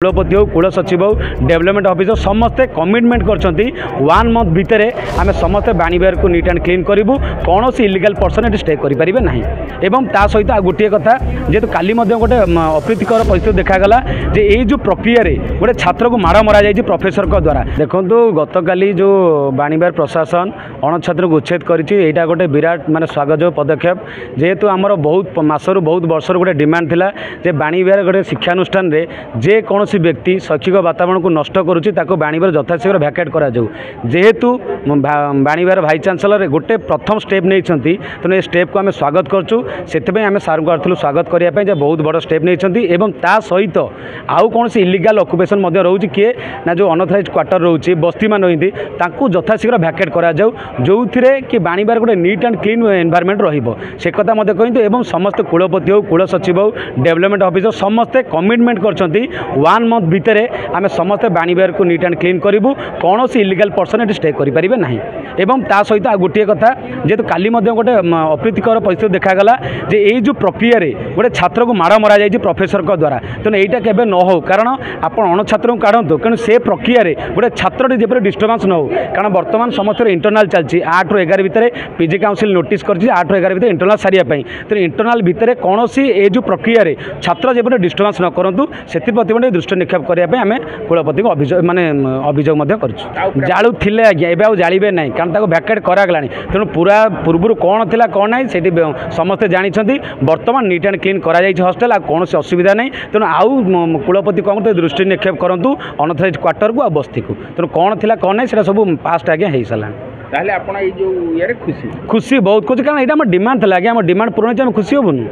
कुलपति हो कूल सचिव हो डेवलपमेंट ऑफिसर समस्ते कमिटमेंट करछंती 1 मंथ भितर आम समस्ते बाणीविहार को नीट एंड क्लीन करूँ कौन सी इलिगल पर्सन ये स्टे करें ना एवं ता सहित गोटे कथा जेहेतु काली गोटे अप्रीतिकर परिस्थिति देखागला जे ये जो प्रक्रिया गोटे छात्र को माड़ मरा जाए प्रोफेसर द्वारा देखो गत काली जो बाणीविहार प्रशासन अणछात्र को उच्छेद करा गोटे विराट माने स्वागत पदक्षेप जेहेतु आमर बहुत मासर बहुत वर्ष गोटे डिमांड थिला जे बाणीविहार गोटे शिक्षानुष्ठान रे जे कौन व्यक्ति शैक्षिक वातावरण को नष्ट करुच्ची बाणीविहार यथाशीघ्र भैकेट करा जेहेतु बाणीविहार भाई चांसलर गोटे प्रथम स्टेप नहीं तेणु ये स्टेप को आम स्वागत करूँ से आम सार को आर्थलु स्वागत करने बहुत बड़ स्टेप नहीं ता सहित आउ कौन इलिगाल अकुपेसन रोचे किए ना जो अनअथराइज क्वार्टर रोचे बस्ती मान रही यथाशीघ्र भैकेट करा जो कि बाणीविहार गोटे नीट एंड क्लीन एनवायरनमेंट रही कथा कहते समस्त कुलपति हो कूल सचिव हो डेवलपमेंट ऑफिसर समस्ते कमिटमेंट करछंती 1 मंथ भितर आम समस्ते बाणीविहार को नीट एंड क्लीन करूँ कौन सी इलिगल पर्सन ये स्टे करें ना एवं ता सहित गोटे कथा जेहेतु काली गोटे अप्रीतिकर परिस्थिति देखागला जे ये जो प्रक्रिया गोटे छात्र को माड़ मरा जाए प्रोफेसर द्वारा तेणु यहाँ केवे न हो कारण आप अणछात्र को काढ़ु क्यों से प्रक्रिया गोटे छात्र जब डिस्टर्बांस न हो कारण बर्तमान समस्त इंटरनाल चलती 8 ରୁ 11 भितर पीजी काउंसिल नोटिस कर 8 ରୁ 11 भितर इंटरनाल सारिया तेणु इंटरनाल भितर कौन सी ये जो प्रक्रिया छात्र जब डिस्टर्बांस न करूँ से दृष्टि निक्षेप करने आम कुलपति को अभियोग माने अभियोग जालू थिले आज्ञा एवं जाड़े ना कारण भैकेट करागला तेणु पूरा पूर्व कौन थी कौन ना से समस्ते जानते बर्तमान नीट एंड क्लीन कर हस्टेल आ कौन असुविधा नहीं तेणु आउ कुलपति कौन दृष्टि निक्षेप करूँ अनअथराइज क्वार्टर को आ बस्ती को तेणु कौन थी कौन ना से सब पास्ट आज्ञा हो सारा ताहले आपण ए जो यारे खुशी खुशी बहुत खुशी कारण यहाँ डिमांड था आज्ञा डिमांड पूर्ण खुशी हेबुन।